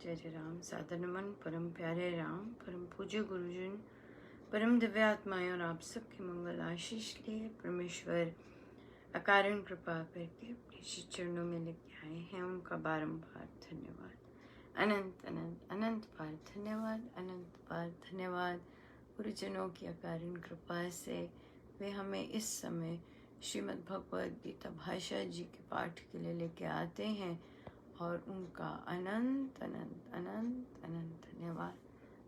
जय जय राम। सादर नमन परम प्यारे राम, परम पूज्य गुरुजन, परम दिव्य आत्माएं और आप सबके मंगल आशीष लिए परमेश्वर अकारण कृपा करके अपने श्री चरणों में लेके आए हैं। उनका बारंबार धन्यवाद, अनंत अनंत अनंत बार धन्यवाद, अनंत बार धन्यवाद। गुरुजनों की अकारण कृपा से वे हमें इस समय श्रीमद् भगवद गीता भाषा जी के पाठ के लिए लेके आते हैं और उनका अनंत अनंत अनंत अनंत धन्यवाद,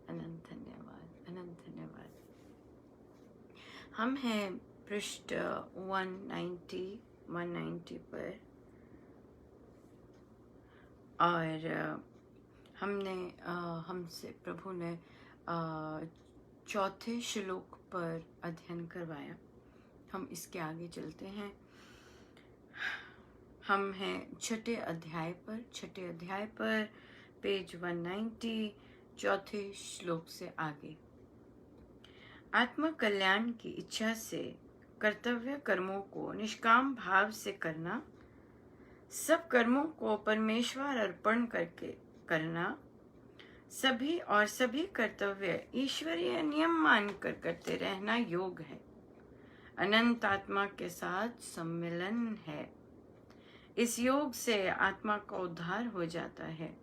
अनंत धन्यवाद, अनंत धन्यवाद। हम हैं पृष्ठ 190 पर और हमसे प्रभु ने चौथे श्लोक पर अध्ययन करवाया। हम इसके आगे चलते हैं। हम हैं छठे अध्याय पर पेज 190 चौथे श्लोक से आगे। आत्म कल्याण की इच्छा से कर्तव्य कर्मों को निष्काम भाव से करना, सब कर्मों को परमेश्वर अर्पण करके करना, सभी कर्तव्य ईश्वरीय नियम मानकर करते रहना योग है। अनंत आत्मा के साथ सम्मिलन है। इस योग से आत्मा का उद्धार हो जाता है।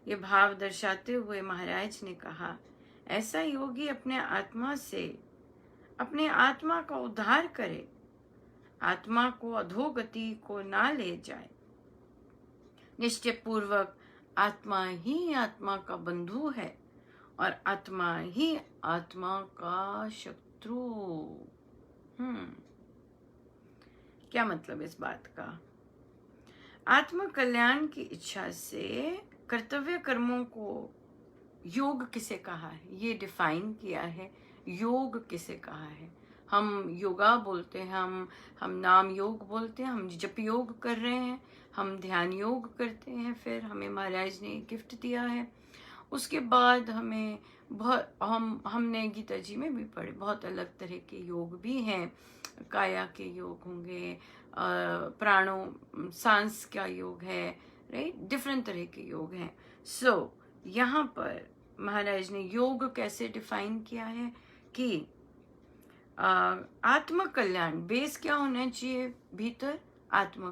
ये भाव दर्शाते हुए महाराज ने कहा, ऐसा योगी अपने आत्मा का उद्धार करे, आत्मा को अधोगति को ना ले जाए। निश्चय पूर्वक आत्मा ही आत्मा का बंधु है और आत्मा ही आत्मा का शत्रु। क्या मतलब इस बात का? आत्म कल्याण की इच्छा से कर्तव्य कर्मों को योग किसे कहा है, ये डिफाइन किया है। योग किसे कहा है? हम योगा बोलते हैं, हम नाम योग बोलते हैं, हम जप योग कर रहे हैं, हम ध्यान योग करते हैं। फिर हमें महाराज ने गिफ्ट दिया है। उसके बाद हमें हमने गीता जी में भी पढ़े, बहुत अलग तरह के योग भी हैं। काया के योग होंगे, प्राणों सांस का योग है, राइट, डिफरेंट तरह के योग हैं। यहाँ पर महाराज ने योग कैसे डिफाइन किया है कि आत्म कल्याण, बेस क्या होना चाहिए भीतर? आत्म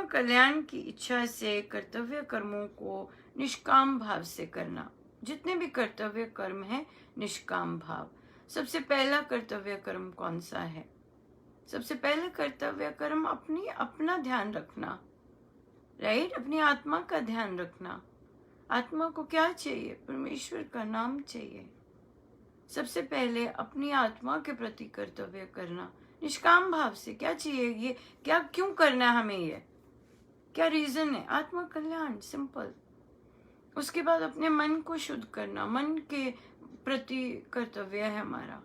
कल्याण की इच्छा से कर्तव्य कर्मों को निष्काम भाव से करना। जितने भी कर्तव्य कर्म है, निष्काम भाव। सबसे पहला कर्तव्य कर्म कौन सा है? सबसे पहले कर्तव्य कर्म अपना ध्यान रखना, राइट, अपनी आत्मा का ध्यान रखना। आत्मा को क्या चाहिए? परमेश्वर का नाम चाहिए। सबसे पहले अपनी आत्मा के प्रति कर्तव्य करना निष्काम भाव से। क्या चाहिए? ये क्या, क्यों करना है हमें? ये क्या रीजन है? आत्मा कल्याण, सिंपल। उसके बाद अपने मन को शुद्ध करना, मन के प्रति कर्तव्य है हमारा।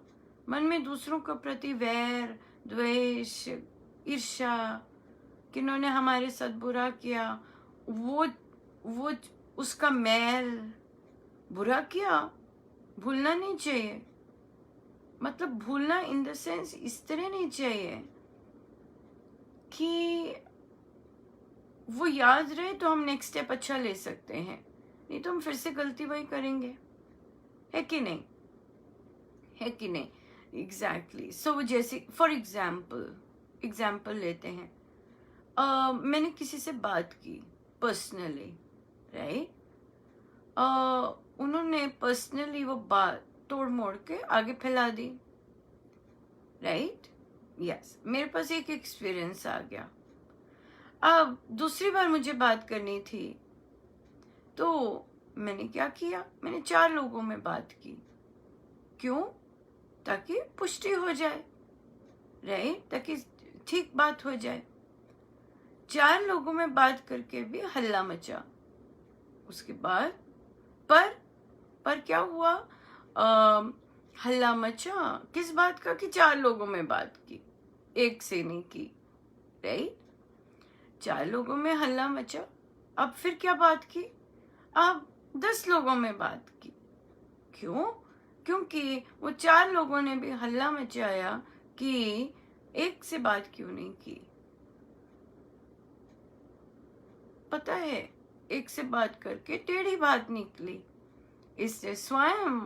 मन में दूसरों के प्रति वैर, द्वेष, ईर्ष्या, किन्होंने हमारे साथ बुरा किया, वो उसका मैल, बुरा किया, भूलना नहीं चाहिए। मतलब भूलना इन द सेंस इस तरह नहीं चाहिए कि वो याद रहे तो हम नेक्स्ट स्टेप अच्छा ले सकते हैं, नहीं तो हम फिर से गलती वही करेंगे। है कि नहीं? एग्जैक्टली। सो जैसे फॉर एग्जाम्पल लेते हैं। मैंने किसी से बात की पर्सनली, राइट, उन्होंने पर्सनली वो बात तोड़ मोड़ के आगे फैला दी, राइट, यस। मेरे पास एक एक्सपीरियंस आ गया। अब दूसरी बार मुझे बात करनी थी तो मैंने क्या किया? मैंने 4 लोगों में बात की। क्यों? ताकि पुष्टि हो जाए, राइट, ताकि ठीक बात हो जाए। 4 लोगों में बात करके भी हल्ला मचा। उसके बाद पर क्या हुआ? हल्ला मचा किस बात का? कि 4 लोगों में बात की, एक से नहीं की, राइट। 4 लोगों में हल्ला मचा। अब फिर क्या बात की? अब 10 लोगों में बात की। क्यों? क्योंकि वो 4 लोगों ने भी हल्ला मचाया कि एक से बात क्यों नहीं की। पता है, एक से बात करके टेढ़ी बात निकली, इसने स्वयं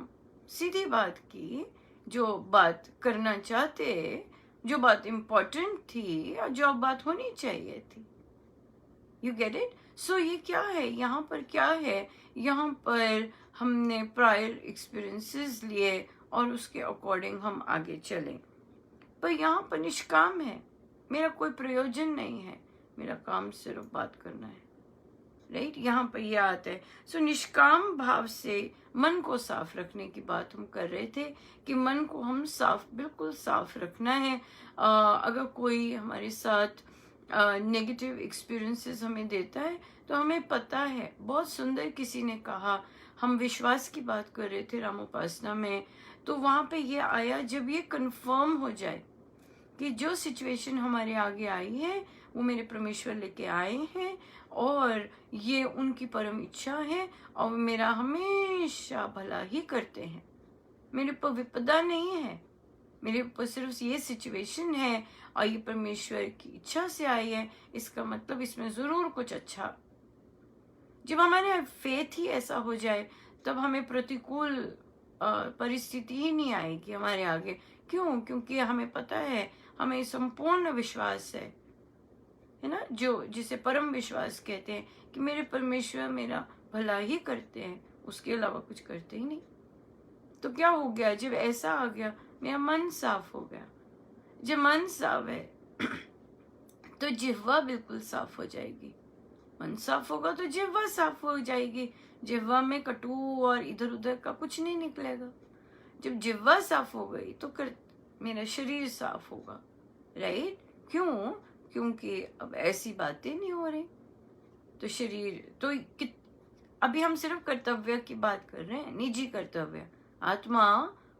सीधी बात की, जो बात करना चाहते, जो बात इम्पोर्टेंट थी और जो बात होनी चाहिए थी। You get it? सो ये क्या है, यहाँ पर क्या है, यहाँ पर हमने प्रायर एक्सपीरियंसेस लिए और उसके अकॉर्डिंग हम आगे चले। पर यहाँ पर निष्काम है, मेरा कोई प्रयोजन नहीं है, मेरा काम सिर्फ बात करना है। राइट, यहाँ पर ये आता है। सो निष्काम भाव से मन को साफ रखने की बात हम कर रहे थे कि मन को हम साफ, बिल्कुल साफ रखना है। अगर कोई हमारे साथ नेगेटिव एक्सपीरियंसेस हमें देता है तो हमें पता है, बहुत सुंदर किसी ने कहा, हम विश्वास की बात कर रहे थे रामोपासना में, तो वहाँ पे ये आया, जब ये कंफर्म हो जाए कि जो सिचुएशन हमारे आगे आई है वो मेरे परमेश्वर लेके आए हैं और ये उनकी परम इच्छा है और मेरा हमेशा भला ही करते हैं, मेरे ऊपर विपदा नहीं है, मेरे ऊपर सिर्फ ये सिचुएशन है और ये परमेश्वर की इच्छा से आई है, इसका मतलब इसमें जरूर कुछ अच्छा। जब हमारे फेथ ही ऐसा हो जाए तब हमें प्रतिकूल परिस्थिति ही नहीं आएगी हमारे आगे। क्यों? क्योंकि हमें पता है, हमें संपूर्ण विश्वास है ना, जो जिसे परम विश्वास कहते हैं कि मेरे परमेश्वर मेरा भला ही करते हैं, उसके अलावा कुछ करते ही नहीं। तो क्या हो गया, जब ऐसा आ गया, मेरा मन साफ हो गया। जब मन साफ है तो जिह्वा बिल्कुल साफ हो जाएगी। मन साफ होगा तो जिह्वा साफ हो जाएगी, जिह्वा में कटु और इधर उधर का कुछ नहीं निकलेगा। जब जिह्वा साफ हो गई तो मेरा शरीर साफ होगा। राइट? क्यों? क्योंकि अब ऐसी बातें नहीं हो रही, तो शरीर तो अभी हम सिर्फ कर्तव्य की बात कर रहे हैं, निजी कर्तव्य, आत्मा,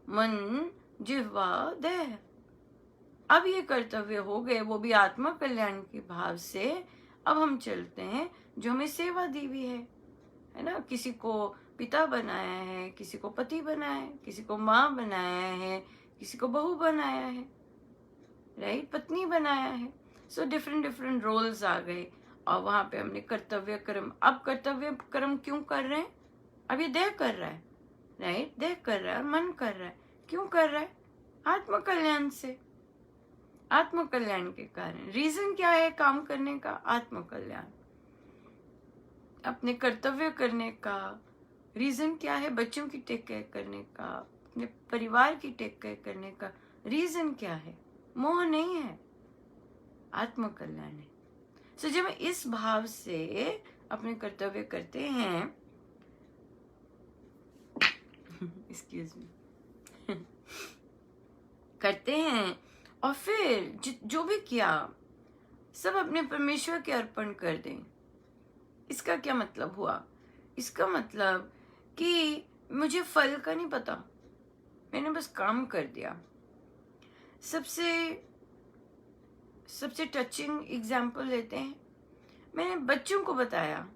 मन, जिह्वा, देह। अब ये कर्तव्य हो गए, वो भी आत्मा कल्याण के भाव से। अब हम चलते हैं जो हमें सेवा दी हुई है ना। किसी को पिता बनाया है, किसी को पति बनाया है, किसी को माँ बनाया है, किसी को बहू बनाया है, राइट, पत्नी बनाया है। सो डिफरेंट डिफरेंट रोल्स आ गए और वहां पे हमने कर्तव्य कर्म। अब कर्तव्य कर्म क्यों कर रहे हैं? अब ये देह कर रहा है, राइट, देह कर रहा है और मन कर रहा है। क्यों कर रहा है? आत्म कल्याण से, आत्म कल्याण के कारण। रीजन क्या है काम करने का? आत्म कल्याण। अपने कर्तव्य करने का रीजन क्या है? बच्चों की टेक केयर करने का, अपने परिवार की टेक केयर करने का रीजन क्या है? मोह नहीं है, आत्म कल्याण है। सो जब इस भाव से अपने कर्तव्य करते हैं एक्सक्यूज मी करते हैं और फिर जो भी किया सब अपने परमेश्वर के अर्पण कर दें। इसका क्या मतलब हुआ? इसका मतलब कि मुझे फल का नहीं पता, मैंने बस काम कर दिया। सबसे टचिंग एग्जाम्पल लेते हैं, मैंने बच्चों को बताया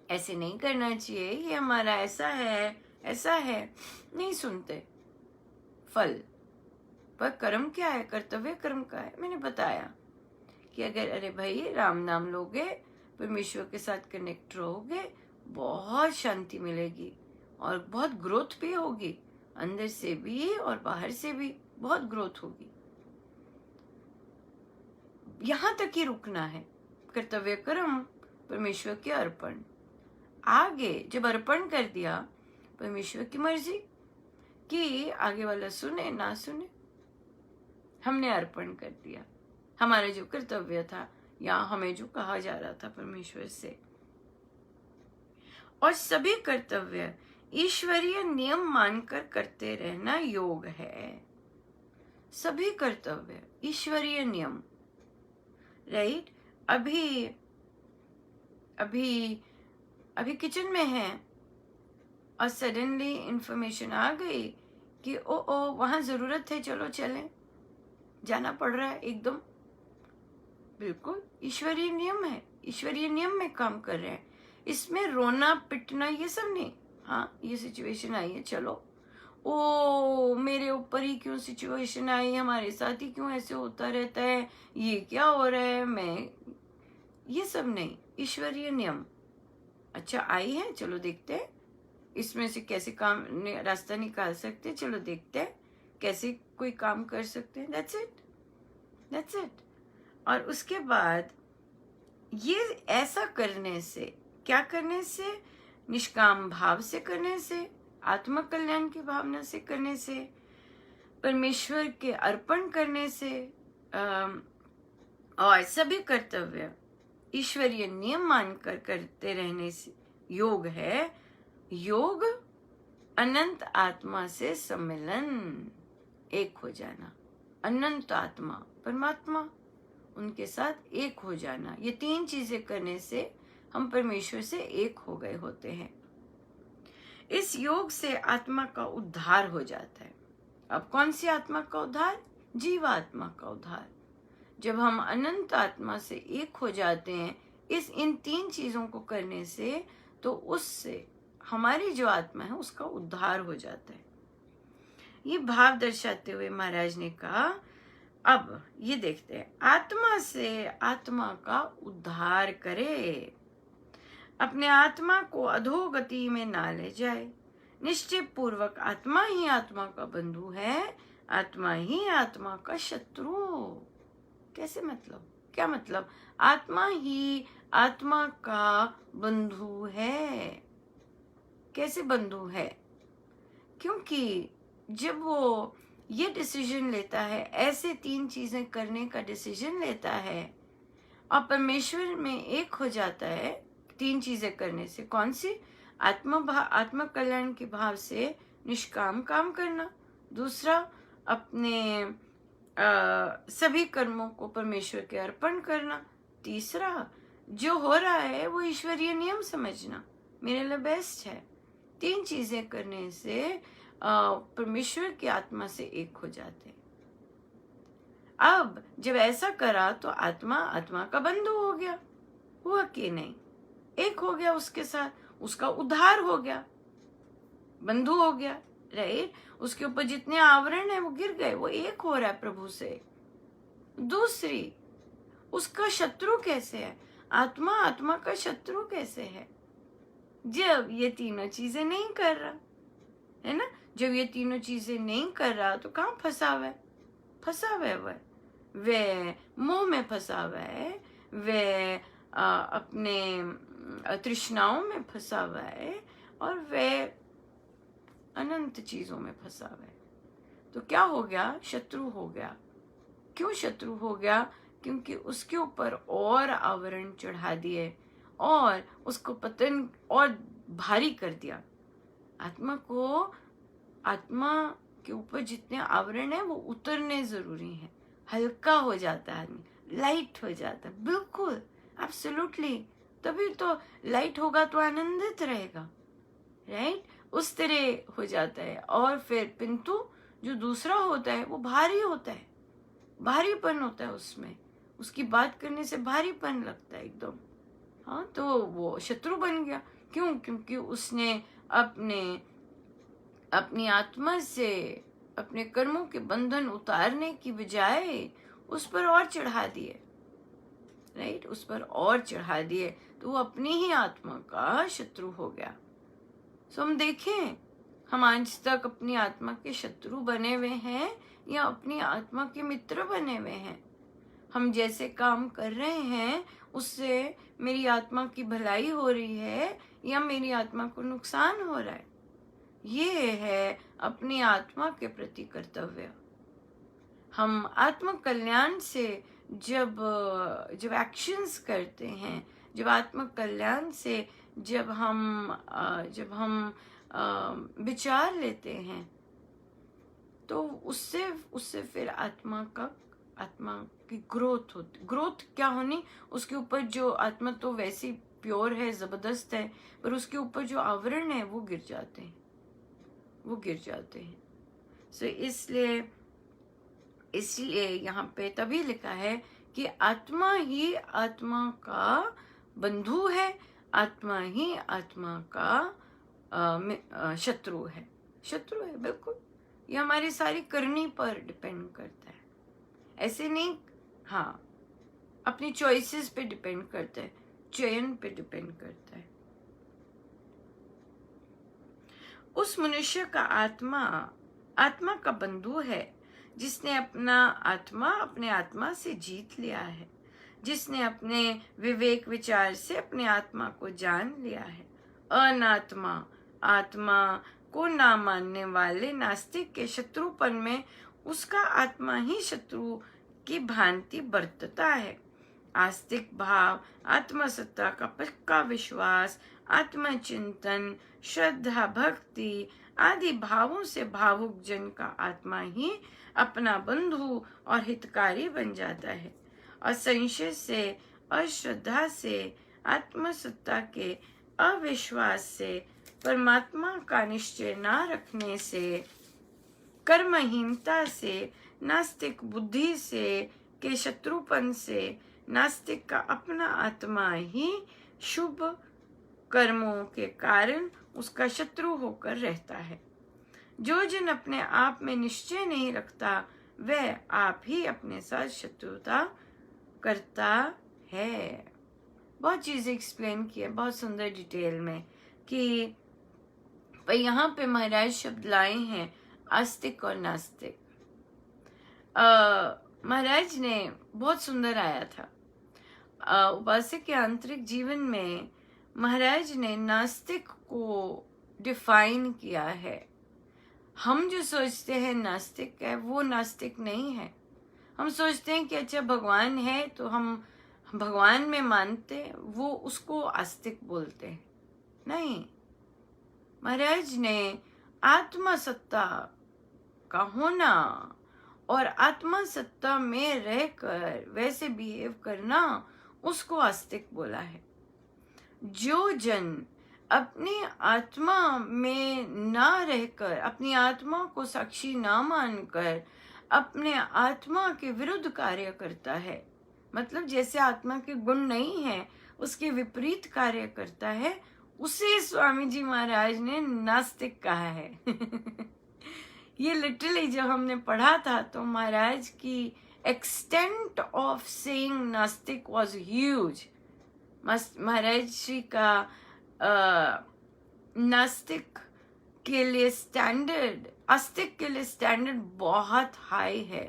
ऐसे नहीं करना चाहिए, ये हमारा ऐसा है, ऐसा है, नहीं सुनते। फल पर कर्म क्या है? कर्तव्य कर्म का है। मैंने बताया कि अगर अरे भाई राम नाम लोगे, परमेश्वर के साथ कनेक्ट रहोगे, बहुत शांति मिलेगी और बहुत ग्रोथ भी होगी, अंदर से भी और बाहर से भी बहुत ग्रोथ होगी। यहां तक ही रुकना है। कर्तव्य कर्म, परमेश्वर के अर्पण। आगे जब अर्पण कर दिया, परमेश्वर की मर्जी कि आगे वाला सुने ना सुने, हमने अर्पण कर दिया हमारा जो कर्तव्य था या हमें जो कहा जा रहा था परमेश्वर से। और सभी कर्तव्य ईश्वरीय नियम मानकर करते रहना योग है। सभी कर्तव्य ईश्वरीय नियम, राइट। अभी अभी अभी किचन में है और सडनली इंफॉर्मेशन आ गई कि ओ वहां जरूरत है, चलो चलें, जाना पड़ रहा है एकदम। बिल्कुल ईश्वरीय नियम है, ईश्वरीय नियम में काम कर रहे हैं। इसमें रोना पिटना ये सब नहीं। हाँ, ये सिचुएशन आई है, चलो, ओ मेरे ऊपर ही क्यों सिचुएशन आई, हमारे साथ ही क्यों ऐसे होता रहता है, ये क्या हो रहा है, मैं, ये सब नहीं। ईश्वरीय नियम, अच्छा आई है, चलो देखते हैं इसमें से कैसे रास्ता निकाल सकते हैं, चलो देखते हैं कैसे कोई काम कर सकते हैं। That's it, that's it. और उसके बाद ये ऐसा करने से, क्या करने से? निष्काम भाव से करने से, आत्म कल्याण की भावना से करने से, परमेश्वर के अर्पण करने से, और सभी कर्तव्य ईश्वरीय नियम मानकर करते रहने से योग है। योग अनंत आत्मा से सम्मिलन, एक हो जाना। अनंत आत्मा परमात्मा, उनके साथ एक हो जाना। ये 3 चीजें करने से हम परमेश्वर से एक हो गए होते हैं। इस योग से आत्मा का उद्धार हो जाता है। अब कौन सी आत्मा का उद्धार? जीवात्मा का उद्धार। जब हम अनंत आत्मा से एक हो जाते हैं इन 3 चीजों को करने से, तो उससे हमारी जो आत्मा है उसका उद्धार हो जाता है। ये भाव दर्शाते हुए महाराज ने कहा, अब ये देखते हैं, आत्मा से आत्मा का उद्धार करे, अपने आत्मा को अधोगति में ना ले जाए। निश्चय पूर्वक आत्मा ही आत्मा का बंधु है, आत्मा ही आत्मा का शत्रु। कैसे मतलब? क्या मतलब? आत्मा ही आत्मा का बंधु है। कैसे बंधु है? क्योंकि जब वो ये डिसीजन लेता है, ऐसे 3 चीजें करने का डिसीजन लेता है और परमेश्वर में एक हो जाता है 3 चीजें करने से। कौन सी? आत्म कल्याण के भाव से निष्काम काम करना, दूसरा अपने सभी कर्मों को परमेश्वर के अर्पण करना, तीसरा जो हो रहा है वो ईश्वरीय नियम समझना, मेरे लिए बेस्ट है। 3 चीजें करने से परमेश्वर की आत्मा से एक हो जाते हैं। अब जब ऐसा करा तो आत्मा आत्मा का बंधु हो गया, हुआ कि नहीं? एक हो गया उसके साथ, उसका उद्धार हो गया, बंधु हो गया, राइट? उसके ऊपर जितने आवरण है वो गिर गए, वो एक हो रहा है प्रभु से। दूसरी, उसका शत्रु कैसे है? आत्मा आत्मा का शत्रु कैसे है? जब ये तीनों चीजें नहीं कर रहा है ना, जब ये तीनों चीजें नहीं कर रहा तो कहाँ फंसा हुआ है? फंसा हुआ है वे मोह में फंसा हुआ है, वे अपने तृष्णाओं में फंसा हुआ है, और वे अनंत चीजों में फंसा हुआ है। तो क्या हो गया? शत्रु हो गया। क्यों शत्रु हो गया? क्योंकि उसके ऊपर और आवरण चढ़ा दिए और उसको पतन और भारी कर दिया। आत्मा के ऊपर जितने आवरण है वो उतरने जरूरी है। हल्का हो जाता है आदमी, लाइट हो जाता है, बिल्कुल, एब्सोल्युटली। तभी तो लाइट होगा तो आनंदित रहेगा, राइट? उस तरह हो जाता है। और फिर पिंतु जो दूसरा होता है वो भारी होता है, भारीपन होता है उसमें, उसकी बात करने से भारीपन लगता है एकदम। हाँ, तो वो शत्रु बन गया। क्यों? क्योंकि उसने अपनी आत्मा से अपने कर्मों के बंधन उतारने की बजाय उस पर और चढ़ा दिए, राइट? उस पर और चढ़ा दिए, तो वो अपनी ही आत्मा का शत्रु हो गया। सो हम देखें, हम आज तक अपनी आत्मा के शत्रु बने हुए हैं या अपनी आत्मा के मित्र बने हुए हैं? हम जैसे काम कर रहे हैं उससे मेरी आत्मा की भलाई हो रही है या मेरी आत्मा को नुकसान हो रहा है? ये है अपनी आत्मा के प्रति कर्तव्य। हम आत्म कल्याण से जब एक्शंस करते हैं, जब आत्म कल्याण से जब हम विचार लेते हैं, तो उससे फिर आत्मा की ग्रोथ होती। ग्रोथ क्या होनी? उसके ऊपर जो आत्मा तो वैसी प्योर है, जबरदस्त है, पर उसके ऊपर जो आवरण है वो गिर जाते हैं, वो गिर जाते हैं। सो इसलिए यहाँ पे तभी लिखा है कि आत्मा ही आत्मा का बंधु है, आत्मा ही आत्मा का शत्रु है। शत्रु है, बिल्कुल। ये हमारी सारी करनी पर डिपेंड करता है, ऐसे नहीं। हाँ, अपनी चॉइसेस पे डिपेंड करता है, चयन पे डिपेंड करता है। उस मनुष्य का आत्मा आत्मा का बंधु है, जिसने अपने आत्मा से जीत लिया है, जिसने अपने विवेक विचार से अपने आत्मा को जान लिया है। अनात्मा आत्मा को ना मानने वाले नास्तिक के शत्रुपन में उसका आत्मा ही शत्रु की भांति बरतता है। आस्तिक भाव, आत्मसत्ता का पक्का विश्वास, आत्मचिंतन, श्रद्धा, भक्ति आदि भावों से भावुक जन का आत्मा ही अपना बंधु और हितकारी बन जाता है। असंशय से, अश्रद्धा से, आत्मसत्ता के अविश्वास से, परमात्मा का निश्चय न रखने से, कर्महीनता से, नास्तिक बुद्धि से के शत्रुपन से नास्तिक का अपना आत्मा ही शुभ कर्मों के कारण उसका शत्रु होकर रहता है। जो जन अपने आप में निश्चय नहीं रखता वह आप ही अपने साथ शत्रुता करता है। बहुत चीजें एक्सप्लेन की है बहुत सुंदर डिटेल में कि यहाँ पे महाराज शब्द लाए हैं आस्तिक और नास्तिक। महाराज ने बहुत सुंदर आया था। उपासक के आंतरिक जीवन में महाराज ने नास्तिक को डिफाइन किया है। हम जो सोचते हैं नास्तिक है वो नास्तिक नहीं है। हम सोचते हैं कि अच्छा भगवान है तो हम भगवान में मानते, वो उसको आस्तिक बोलते हैं। नहीं, महाराज ने आत्मा सत्ता का होना और आत्मा सत्ता में रहकर वैसे बिहेव करना उसको आस्तिक बोला है। जो जन अपनी आत्मा में ना रहकर, अपनी आत्मा को साक्षी ना मानकर अपने आत्मा के विरुद्ध कार्य करता है, मतलब जैसे आत्मा के गुण नहीं है उसके विपरीत कार्य करता है, उसे स्वामी जी महाराज ने नास्तिक कहा है। ये लिटरली जब हमने पढ़ा था तो महाराज की एक्सटेंट ऑफ सेइंग नास्तिक वाज ह्यूज। महाराज जी का नास्तिक के लिए स्टैंडर्ड, आस्तिक के लिए स्टैंडर्ड बहुत हाई है।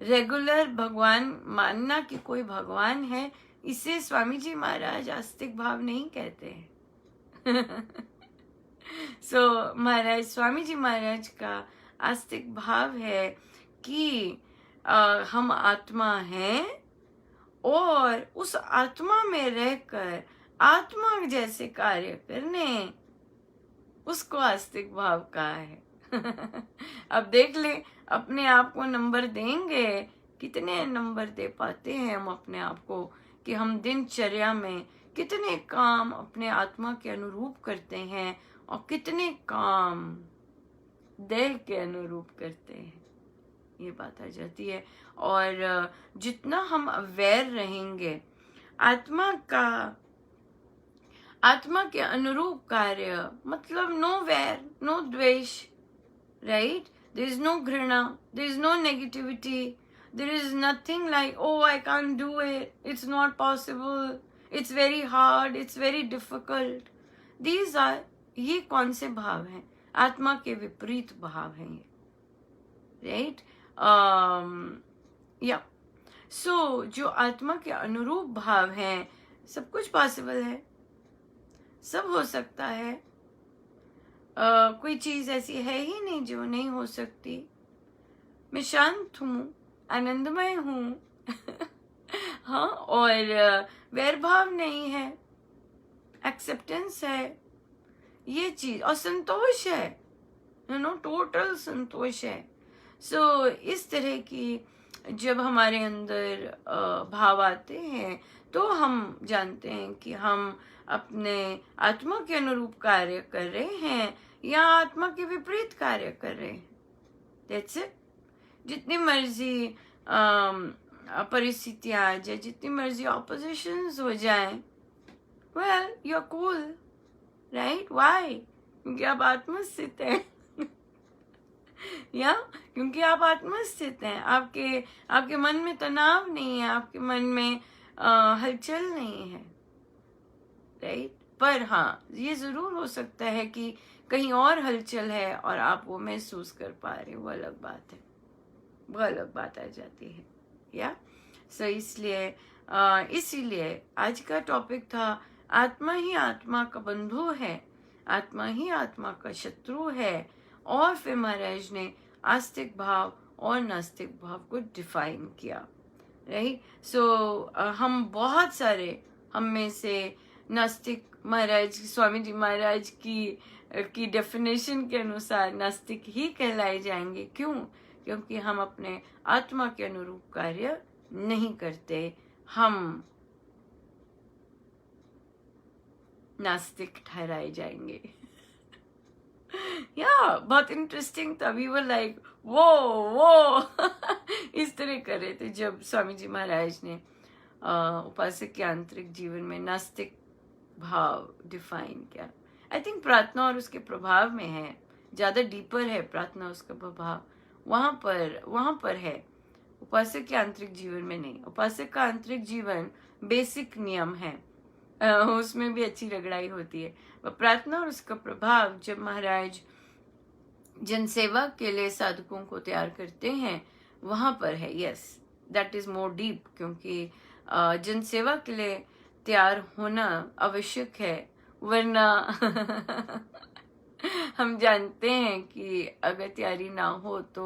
रेगुलर भगवान मानना कि कोई भगवान है, इसे स्वामी जी महाराज आस्तिक भाव नहीं कहते हैं। महाराज स्वामी जी महाराज का आस्तिक भाव है कि हम आत्मा हैं और उस आत्मा में रहकर आत्मा जैसे कार्य करने, उसको आस्तिक भाव कहा है। अब देख ले, अपने आप को नंबर देंगे, कितने नंबर दे पाते हैं हम अपने आप को कि हम दिनचर्या में कितने काम अपने आत्मा के अनुरूप करते हैं और कितने काम देह के अनुरूप करते हैं। ये बात आ जाती है। और जितना हम अवेयर रहेंगे आत्मा के अनुरूप कार्य, मतलब नो वैर, नो द्वेष, राइट? देयर इज नो घृणा, there is no negativity, there is nothing like oh I can't do it, it's not possible, it's very hard, it's very difficult. These are, ये कौन से भाव हैं? आत्मा के विपरीत भाव हैं ये, राइट? या सो जो आत्मा के अनुरूप भाव हैं, सब कुछ पॉसिबल है, सब हो सकता है। कोई चीज ऐसी है ही नहीं जो नहीं हो सकती। मैं शांत हूँ, आनंदमय हूँ। हाँ, और वैर भाव नहीं है, एक्सेप्टेंस है, ये चीज, और संतोष है, टोटल संतोष है। इस तरह की जब हमारे अंदर भाव आते हैं तो हम जानते हैं कि हम अपने आत्मा के अनुरूप कार्य कर रहे हैं या आत्मा के विपरीत कार्य कर रहे हैं। That's it. जितनी मर्जी परिस्थितियां आ जाए, जितनी मर्जी ऑपोजिशंस हो जाए, well, you're cool, right? Why? क्योंकि आप आत्मस्थित हैं। या क्योंकि आप आत्मस्थित हैं, आपके मन में तनाव नहीं है, आपके मन में हलचल नहीं है, राइट? पर हाँ, ये जरूर हो सकता है कि कहीं और हलचल है और आप वो महसूस कर पा रहे हो, वो अलग बात है, वो अलग बात आ जाती है। या इसीलिए आज का टॉपिक था, आत्मा ही आत्मा का बंधु है, आत्मा ही आत्मा का शत्रु है। और फिर महाराज ने आस्तिक भाव और नास्तिक भाव को डिफाइन किया। राइट, हम बहुत सारे, हम में से नास्तिक, महाराज स्वामी जी महाराज की डेफिनेशन के अनुसार नास्तिक ही कहलाए जाएंगे। क्यों? क्योंकि हम अपने आत्मा के अनुरूप कार्य नहीं करते, हम नास्तिक ठहराए जाएंगे। या बहुत इंटरेस्टिंग था। वी वर लाइक वो इस तरह कर रहे थे जब स्वामी जी महाराज ने उपासक के आंतरिक जीवन में नास्तिक भाव डिफाइन किया। आई थिंक प्रार्थना और उसके प्रभाव में है, ज्यादा डीपर है प्रार्थना, उसका प्रभाव वहां पर है, उपासक के आंतरिक जीवन में नहीं। उपासक का आंतरिक जीवन बेसिक नियम है, उसमें भी अच्छी रगड़ाई होती है। प्रार्थना और उसका प्रभाव जब महाराज जनसेवा के लिए साधकों को तैयार करते हैं, वहां पर है। Yes, that is more deep, क्योंकि जनसेवा के लिए तैयार होना आवश्यक है, वरना हम जानते हैं कि अगर तैयारी ना हो तो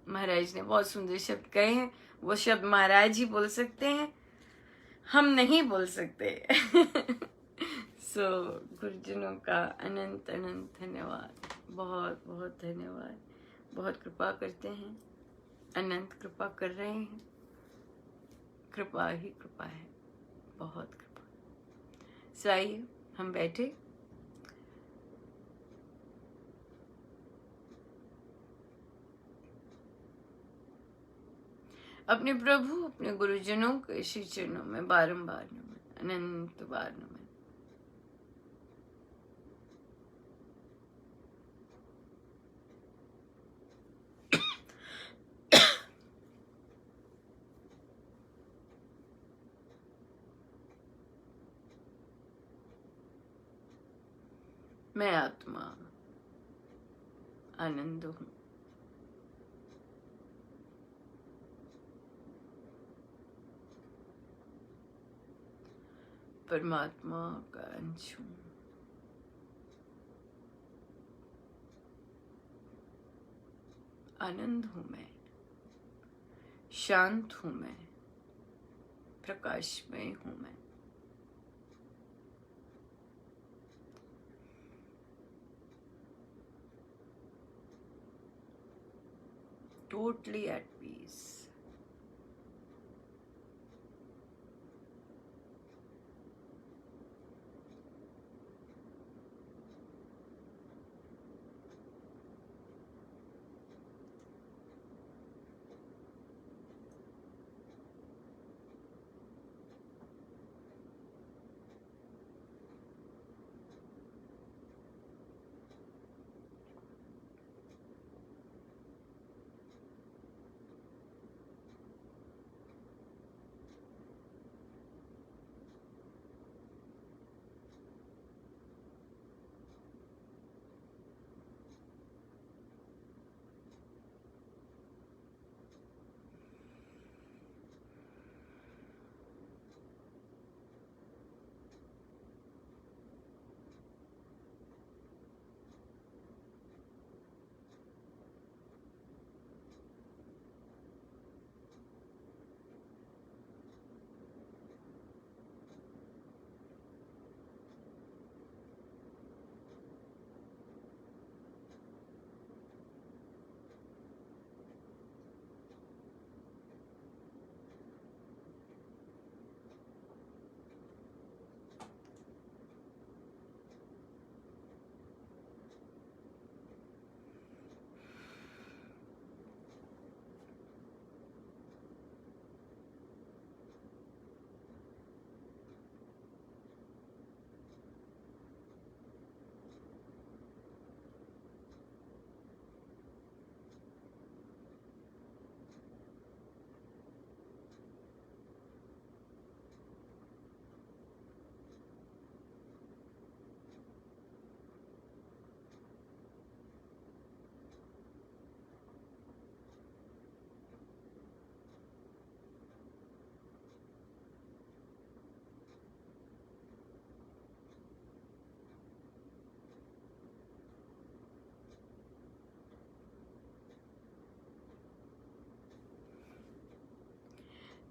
महाराज ने बहुत सुंदर शब्द कहे हैं, वो शब्द महाराज ही बोल सकते हैं, हम नहीं बोल सकते। गुरुजनों का अनंत अनंत धन्यवाद, बहुत बहुत धन्यवाद। बहुत कृपा करते हैं, अनंत कृपा कर रहे हैं, कृपा ही कृपा है, बहुत कृपा। आइए हम बैठे, अपने प्रभु अपने गुरुजनों के श्री चरणों में बारंबार नमन, अनंत बार नमन। मैं आत्मा आनंद हूँ, परमात्मा का अंश हूँ, आनंद हूँ मैं, शांत हूँ मैं, प्रकाशमय हूँ मैं। Totally at peace.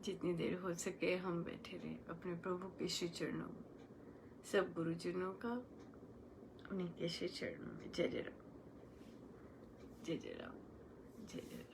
जितनी देर हो सके हम बैठे रहे अपने प्रभु के श्री चरणों में, सब गुरुजनों का उन्हीं के श्री चरणों में। जय जय राम, जय जय राम, जय जय राम।